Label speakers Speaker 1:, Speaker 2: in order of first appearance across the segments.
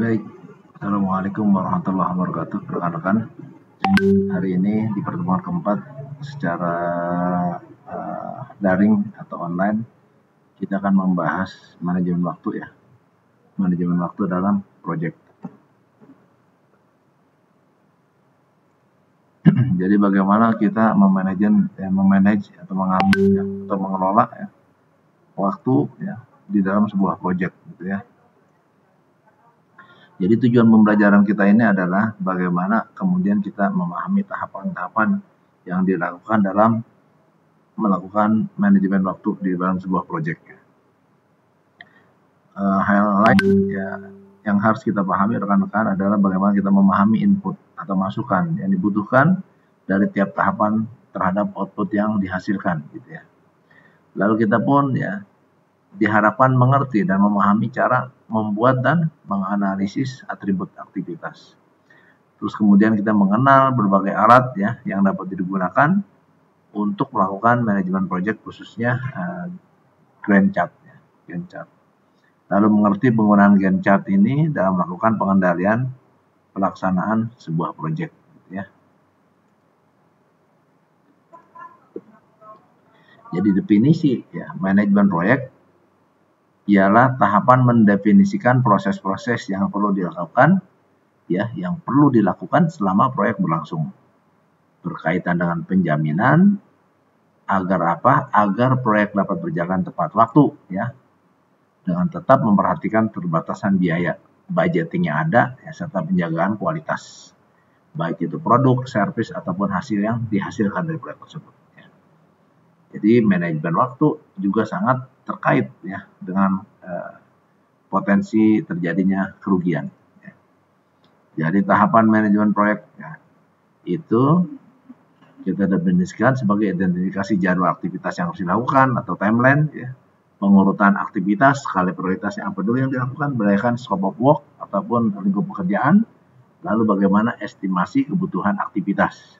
Speaker 1: Baik, Assalamualaikum warahmatullahi wabarakatuh. Rekan-rekan, hari ini di pertemuan keempat secara daring atau online, kita akan membahas manajemen waktu ya. Manajemen waktu dalam proyek. Jadi bagaimana kita memanage atau mengambil ya, atau mengelola ya, waktu ya di dalam sebuah proyek gitu ya. Jadi tujuan pembelajaran kita ini adalah bagaimana kemudian kita memahami tahapan-tahapan yang dilakukan dalam melakukan manajemen waktu di dalam sebuah proyek. Hal lain ya yang harus kita pahami rekan-rekan adalah bagaimana kita memahami input atau masukan yang dibutuhkan dari tiap tahapan terhadap output yang dihasilkan gitu ya. Lalu kita pun ya diharapkan mengerti dan memahami cara membuat dan menganalisis atribut aktivitas. Terus kemudian kita mengenal berbagai alat ya yang dapat digunakan untuk melakukan manajemen proyek khususnya Gantt chart ya, Gantt chart. Lalu mengerti penggunaan Gantt chart ini dalam melakukan pengendalian pelaksanaan sebuah proyek gitu ya. Jadi definisi ya manajemen proyek ialah tahapan mendefinisikan proses-proses yang perlu dilakukan ya, yang perlu dilakukan selama proyek berlangsung. Berkaitan dengan penjaminan agar apa? Agar proyek dapat berjalan tepat waktu ya. Dengan tetap memperhatikan keterbatasan biaya, budgeting yang ada ya, serta penjagaan kualitas. Baik itu produk, servis ataupun hasil yang dihasilkan dari proyek tersebut ya. Jadi manajemen waktu juga sangat terkait ya dengan potensi terjadinya kerugian. Ya. Jadi tahapan manajemen proyek ya, itu kita definisikan sebagai identifikasi jadwal aktivitas yang harus dilakukan atau timeline, ya, pengurutan aktivitas, skala prioritas yang apa dulu yang dilakukan, berdasarkan scope of work ataupun lingkup pekerjaan, lalu bagaimana estimasi kebutuhan aktivitas.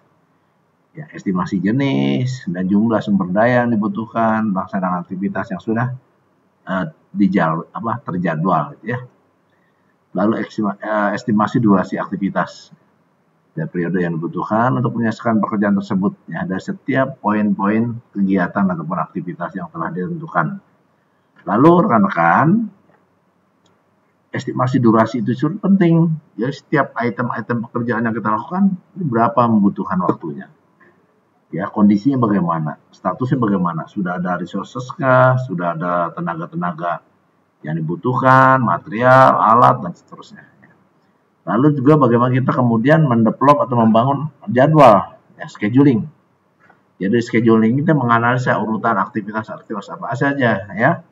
Speaker 1: Ya, estimasi jenis dan jumlah sumber daya yang dibutuhkan pelaksanaan aktivitas yang sudah terjadwal gitu ya. Lalu estimasi durasi aktivitas dan periode yang dibutuhkan untuk menyelesaikan pekerjaan tersebut ya, dari setiap poin-poin kegiatan ataupun aktivitas yang telah ditentukan. Lalu rekan-rekan, estimasi durasi itu sangat penting. Jadi setiap item-item pekerjaan yang kita lakukan berapa membutuhkan waktunya. Ya, kondisinya bagaimana, statusnya bagaimana, sudah ada resources kah, sudah ada tenaga-tenaga yang dibutuhkan, material, alat, dan seterusnya. Lalu juga bagaimana kita kemudian mendevelop atau membangun jadwal, ya, scheduling. Jadi scheduling itu menganalisa urutan aktivitas-aktivitas apa saja, ya,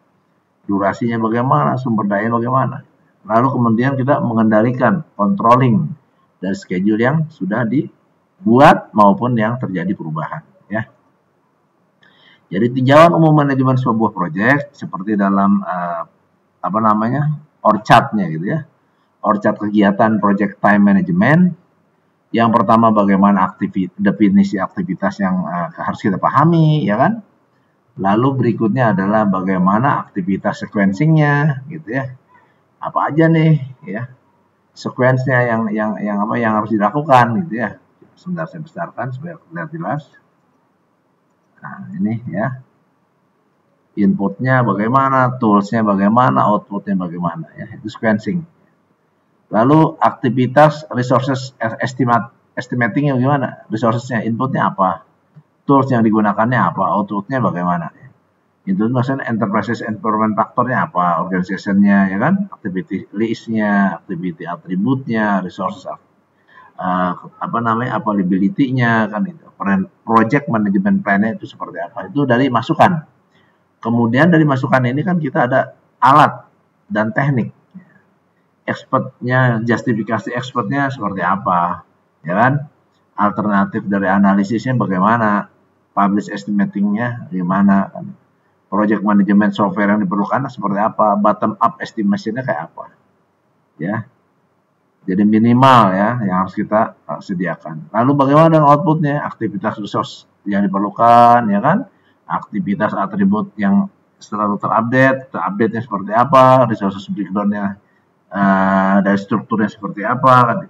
Speaker 1: durasinya bagaimana, sumber daya bagaimana. Lalu kemudian kita mengendalikan, controlling dari schedule yang sudah dibuat maupun yang terjadi perubahan ya. Jadi tinjauan umum manajemen sebuah proyek seperti dalam orchard-nya gitu ya. Orchard kegiatan project time management. Yang pertama bagaimana definisi aktivitas yang harus kita pahami ya kan. Lalu berikutnya adalah bagaimana aktivitas sequencing-nya gitu ya. Apa aja nih ya. Sequence-nya yang harus dilakukan gitu ya. Sebentar saya besarkan supaya terlihat jelas. Nah, ini ya. Inputnya bagaimana, toolsnya bagaimana, outputnya bagaimana ya. Itu sequencing. Lalu aktivitas resources estimatingnya bagaimana? Resourcesnya, inputnya apa? Tools yang digunakannya apa? Outputnya bagaimana? Itu maksudnya enterprise environment faktornya apa? Organizationnya ya kan? Activity list-nya, activity attribute-nya, resources availability-nya kan itu. Project management plan-nya itu seperti apa? Itu dari masukan. Kemudian dari masukan ini kan kita ada alat dan teknik. Expertnya, justifikasi expertnya seperti apa? Ya kan? Alternatif dari analisisnya bagaimana? Publish estimating-nya gimana kan? Project management software yang diperlukan seperti apa? Bottom up estimation-nya kayak apa? Ya. Jadi minimal ya yang harus kita sediakan. Lalu bagaimana dengan outputnya? Aktivitas resource yang diperlukan, ya kan? Aktivitas atribut yang selalu terupdate-nya seperti apa? Resources breakdown-nya dari strukturnya seperti apa,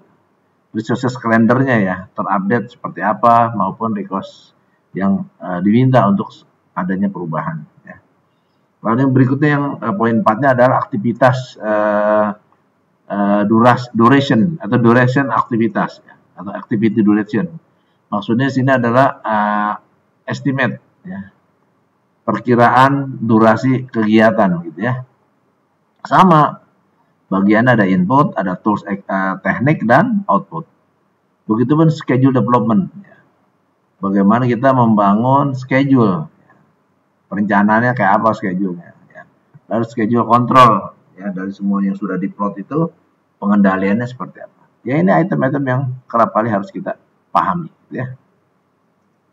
Speaker 1: resources kalendernya ya terupdate seperti apa, maupun request yang diminta untuk adanya perubahan. Ya. Lalu yang berikutnya yang poin 4-nya adalah aktivitas duration aktivitas ya, atau activity duration. Maksudnya sini adalah estimate ya, perkiraan durasi kegiatan gitu ya. Sama, bagian ada input, ada tools teknik dan output. Begitupun schedule development ya. Bagaimana kita membangun schedule, perencanaannya kayak apa schedule-nya ya. Lalu schedule control ya, dari semua yang sudah diplot itu pengendaliannya seperti apa. Ya ini item-item yang kerap kali harus kita pahami ya.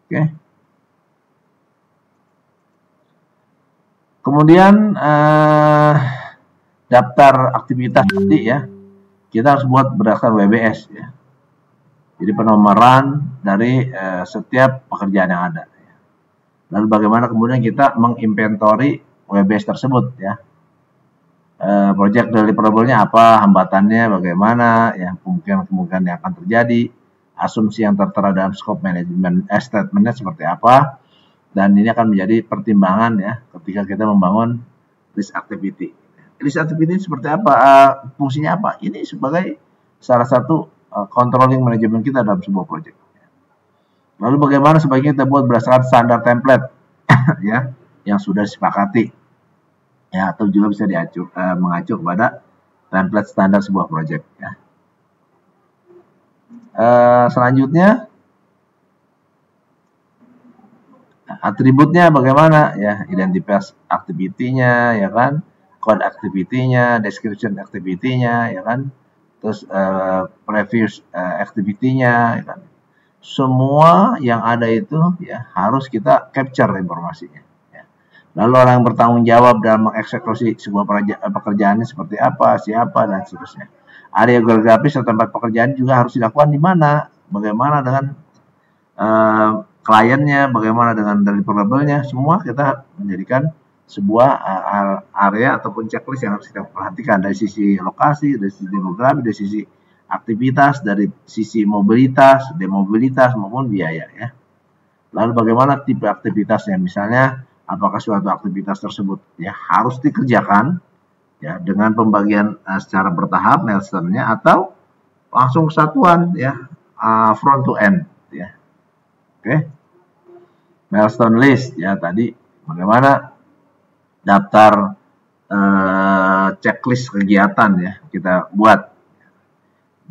Speaker 1: Oke. Kemudian daftar aktivitas tadi ya, kita harus buat berdasarkan WBS ya. Jadi penomoran dari setiap pekerjaan yang ada. Ya. Lalu bagaimana kemudian kita menginventory WBS tersebut ya. Project deliverable-nya apa, hambatannya bagaimana, ya kemungkinan yang akan terjadi, asumsi yang tertera dalam scope management statement-nya seperti apa, dan ini akan menjadi pertimbangan ya ketika kita membangun list activity. List activity seperti apa, fungsinya apa? Ini sebagai salah satu controlling manajemen kita dalam sebuah project. Lalu bagaimana sebaiknya kita buat berdasarkan standar template ya yang sudah disepakati. Ya, atau juga bisa mengacu kepada template standar sebuah project ya. Selanjutnya atributnya bagaimana ya, identitas activity-nya ya kan, code activity-nya, description activity-nya ya kan, terus previous activity-nya ya kan. Semua yang ada itu ya harus kita capture informasinya. Lalu orang yang bertanggung jawab dalam mengeksekusi sebuah pekerjaannya seperti apa, siapa, dan seterusnya. Area geografis atau tempat pekerjaan juga harus dilakukan di mana, bagaimana dengan kliennya, bagaimana dengan deliverable-nya, semua kita menjadikan sebuah area ataupun checklist yang harus kita perhatikan dari sisi lokasi, dari sisi demografi, dari sisi aktivitas, dari sisi mobilitas, demobilitas maupun biaya ya. Lalu bagaimana tipe aktivitasnya, misalnya apakah suatu aktivitas tersebut ya harus dikerjakan ya dengan pembagian secara bertahap milestone-nya atau langsung kesatuan ya front to end ya. Oke. Milestone list ya tadi bagaimana daftar checklist kegiatan ya kita buat.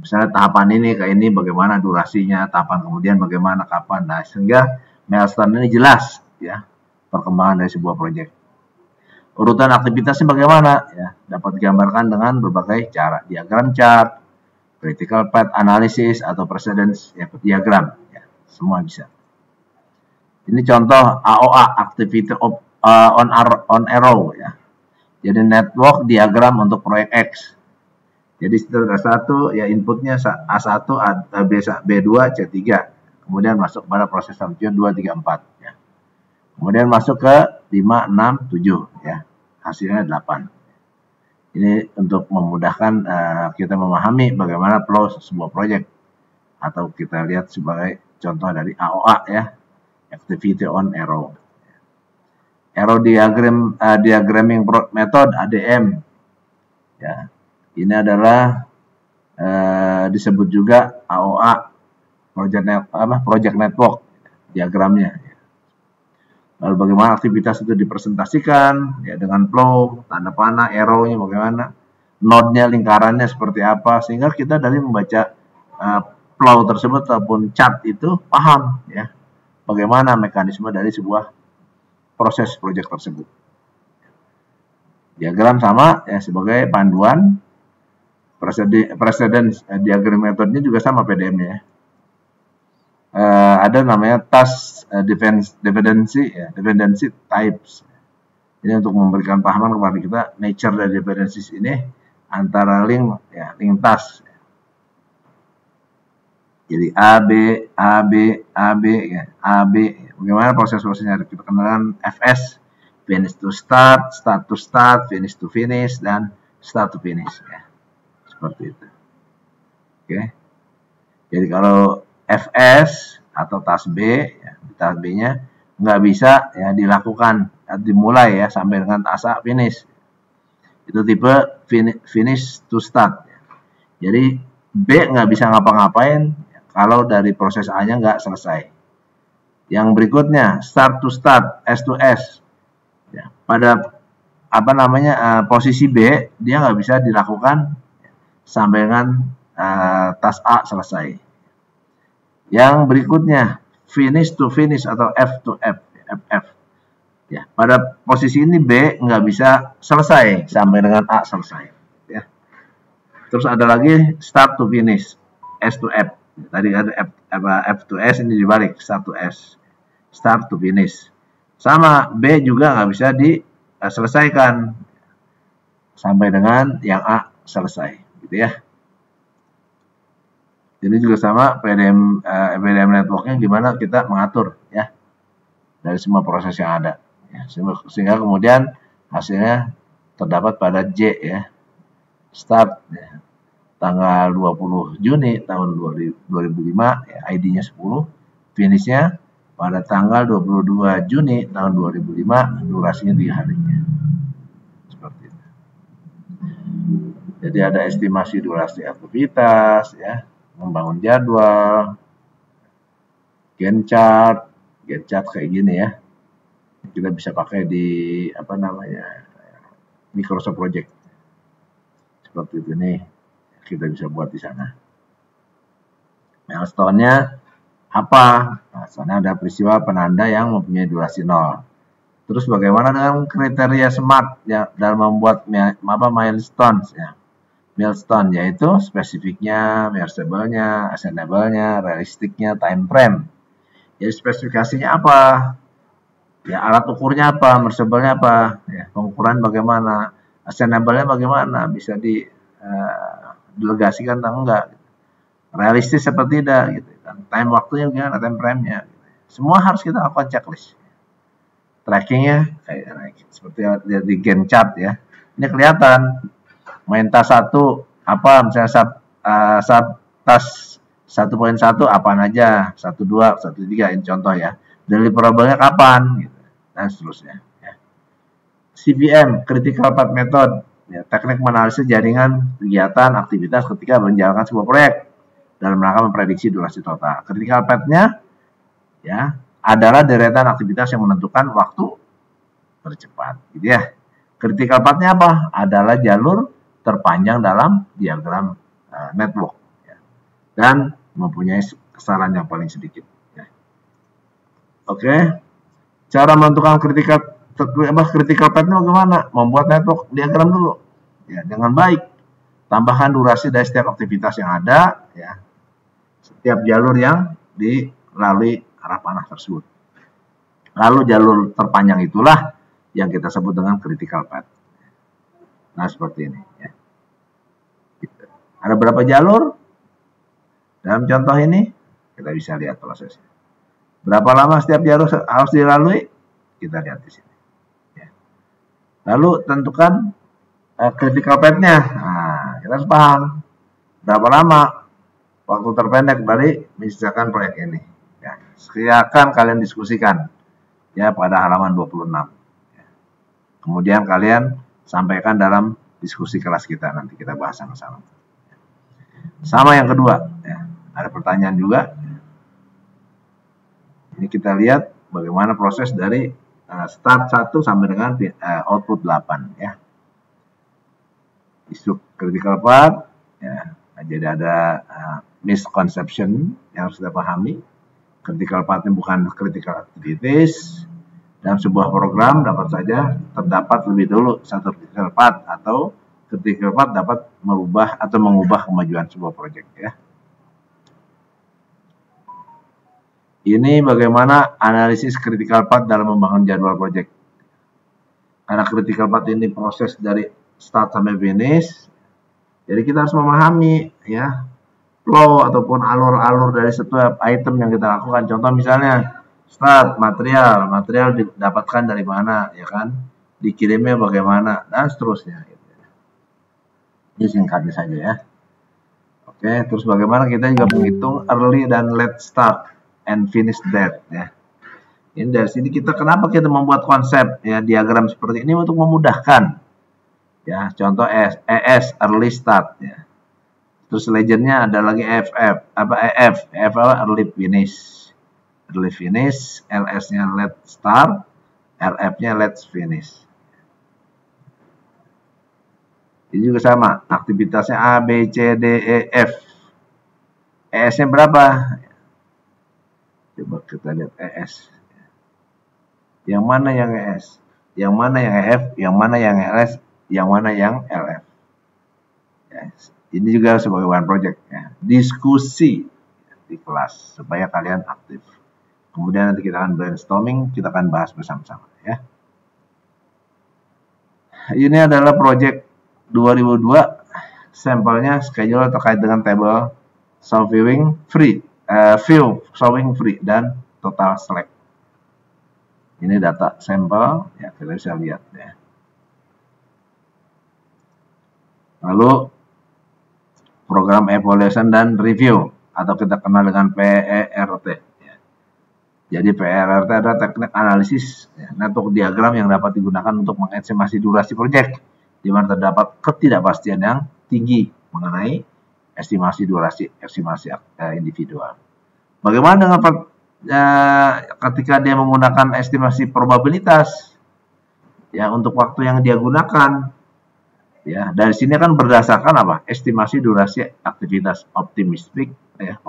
Speaker 1: Misalnya tahapan ini ke ini bagaimana durasinya, tahapan kemudian bagaimana kapan. Nah, sehingga milestone ini jelas ya. Perkembangan dari sebuah proyek. Urutan aktivitasnya bagaimana? Ya, dapat digambarkan dengan berbagai cara. Diagram chart, critical path analysis, atau precedence ya, diagram. Ya, semua bisa. Ini contoh AOA, activity on arrow. Ya. Jadi network diagram untuk proyek X. Jadi setelah A1, ya inputnya A1, B2, C3. Kemudian masuk pada proses selanjutnya 2, 3, 4. Ya. Kemudian masuk ke 5, 6, 7 ya. Hasilnya 8. Ini untuk memudahkan kita memahami bagaimana flow sebuah proyek. Atau kita lihat sebagai contoh dari AOA ya. Activity on arrow. Arrow diagramming method ADM. Ya. Ini adalah disebut juga AOA project network diagramnya. Lalu bagaimana aktivitas itu dipresentasikan ya dengan flow, tanda panah, arrow-nya bagaimana, node-nya, lingkarannya seperti apa, sehingga kita dari membaca flow tersebut ataupun chart itu paham ya bagaimana mekanisme dari sebuah proses proyek tersebut. Diagram sama ya sebagai panduan, precedence diagram metodenya juga sama PDM-nya ya. Ada namanya task dependency types. Ini untuk memberikan pahaman kepada kita nature dari dependencies ini antara link task. Jadi A B ya, bagaimana proses-prosesnya kita kenalkan FS, finish to start, start to start, finish to finish, dan start to finish ya. seperti itu. Oke. Jadi kalau FS atau task B, ya, task B-nya nggak bisa ya dilakukan, dimulai ya sampai dengan task A finish. Itu tipe finish to start. Jadi B nggak bisa ngapa-ngapain kalau dari proses A-nya nggak selesai. Yang berikutnya start to start, S to S. Ya, pada posisi B dia nggak bisa dilakukan sampai dengan task A selesai. Yang berikutnya finish to finish atau F to F, FF. Ya, pada posisi ini B nggak bisa selesai sampai dengan A selesai. Ya. Terus ada lagi start to finish, S to F. Tadi ada F to S, ini dibalik, start to S, start to finish. Sama B juga nggak bisa diselesaikan sampai dengan yang A selesai, gitu ya. Ini juga sama PDM networknya gimana kita mengatur ya dari semua proses yang ada ya, sehingga kemudian hasilnya terdapat pada J ya, start ya, tanggal 20 Juni tahun 2005 ya, ID-nya 10, finishnya pada tanggal 22 Juni tahun 2005, durasinya 3 hari. Seperti itu. Jadi ada estimasi durasi aktivitas ya, membangun jadwal, Gantt chart kayak gini ya. Kita bisa pakai di Microsoft Project. Seperti itu nih, kita bisa buat di sana. Milestone-nya apa? Nah, sana ada peristiwa penanda yang mempunyai durasi 0. Terus bagaimana dengan kriteria SMART ya dalam membuat milestones ya? Milestone yaitu spesifiknya, measurable-nya, attainable-nya, realistiknya, time frame. Jadi spesifikasinya apa? Ya alat ukurnya apa, measurable-nya apa, ya, pengukuran bagaimana, attainable-nya bagaimana, bisa didelegasikan atau enggak, gitu. Realistis seperti tidak, gitu kan. Time waktunya bagaimana, time frame-nya. Gitu. Semua harus kita lakukan checklist. Trackingnya kayak seperti di Gantt chart ya. Ini kelihatan. Main tas 1 apa misalnya tas 1.1 apaan aja, 1.2, 1.3 ini contoh ya. Deliverable-nya kapan gitu. Dan seterusnya ya. CPM, critical path method ya, teknik menganalisis jaringan kegiatan aktivitas ketika menjalankan sebuah proyek dalam rangka memprediksi durasi total. Critical path-nya ya adalah deretan aktivitas yang menentukan waktu tercepat gitu ya. Critical path-nya apa? Adalah jalur terpanjang dalam diagram network ya, dan mempunyai kesalahan yang paling sedikit ya. Oke. Cara menentukan critical path-nya bagaimana? Membuat network diagram dulu ya dengan baik. Tambahkan durasi dari setiap aktivitas yang ada ya, setiap jalur yang dilalui arah panah tersebut. Lalu jalur terpanjang itulah yang kita sebut dengan critical path. Nah seperti ini ya. Ada berapa jalur? Dalam contoh ini kita bisa lihat prosesnya. Berapa lama setiap jalur harus dilalui? Kita lihat di sini. Ya. Lalu tentukan critical path-nya. Nah, kita harus paham berapa lama waktu terpendek dari menyelesaikan proyek ini. Ya. Silakan kalian diskusikan ya pada halaman 26. Ya. Kemudian kalian sampaikan dalam diskusi kelas kita, nanti kita bahas sama-sama. Sama yang kedua, ya, ada pertanyaan juga. Ini kita lihat bagaimana proses dari start 1 sampai dengan output 8 ya. Isu critical path ya. Jadi ada misconception yang harus kita pahami. Critical path ini bukan critical activities. Dalam sebuah program dapat saja terdapat lebih dulu satu critical path, atau critical path dapat merubah atau mengubah kemajuan sebuah proyek ya. Ini bagaimana analisis critical path dalam membangun jadwal proyek. Karena critical path ini proses dari start sampai finish, jadi kita harus memahami ya flow ataupun alur-alur dari setiap item yang kita lakukan. Contoh misalnya start material didapatkan dari mana ya kan, dikirimnya bagaimana dan seterusnya. Ini singkatnya saja ya. Oke, terus bagaimana kita juga menghitung early dan late start and finish date ya. Ini dari sini kenapa kita membuat konsep ya diagram seperti ini untuk memudahkan. Ya, contoh ES early start ya. Terus legendnya ada lagi EF apa early finish. Early finish, LS-nya late start, LF-nya late finish. Ini juga sama, aktivitasnya A, B, C, D, E, F. ES-nya berapa? Coba kita lihat ES. Yang mana yang ES? Yang mana yang EF? Yang mana yang LS? Yang mana yang LF? Yes. Ini juga sebagai one project ya. Diskusi di kelas supaya kalian aktif. Kemudian nanti kita akan brainstorming, kita akan bahas bersama-sama ya. Ini adalah project 2002, sampelnya schedule terkait dengan table solving free, view solving free dan total select. Ini data sampel ya, kita bisa lihat ya. Lalu program evaluation dan review atau kita kenal dengan PERT. Ya. Jadi PERT adalah teknik analisis ya, network diagram yang dapat digunakan untuk mengestimasi durasi proyek, di mana terdapat ketidakpastian yang tinggi mengenai estimasi durasi, estimasi individual. Bagaimana dengan ketika dia menggunakan estimasi probabilitas ya untuk waktu yang dia gunakan? Ya, dari sini kan berdasarkan apa? Estimasi durasi aktivitas optimistik, ya,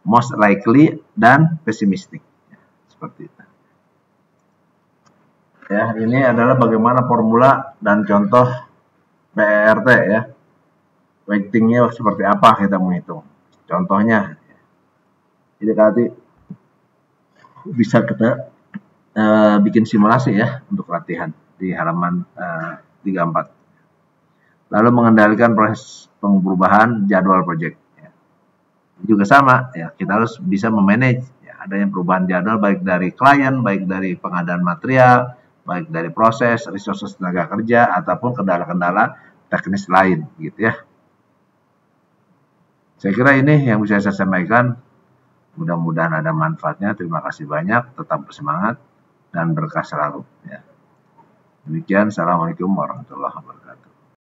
Speaker 1: most likely dan pesimistik. Ya, seperti itu. Ya, ini adalah bagaimana formula dan contoh PERT ya. Weightingnya seperti apa kita menghitung. Contohnya, ini tadi bisa kita bikin simulasi ya untuk latihan di halaman 34. Lalu mengendalikan proses perubahan jadwal proyek. Ya. Juga sama, ya kita harus bisa memanage ya, adanya perubahan jadwal baik dari klien, baik dari pengadaan material, baik dari proses, resources tenaga kerja, ataupun kendala-kendala teknis lain, gitu ya. Saya kira ini yang bisa saya sampaikan. Mudah-mudahan ada manfaatnya. Terima kasih banyak. Tetap bersemangat dan berkah selalu. Ya. Demikian. Assalamualaikum warahmatullahi wabarakatuh.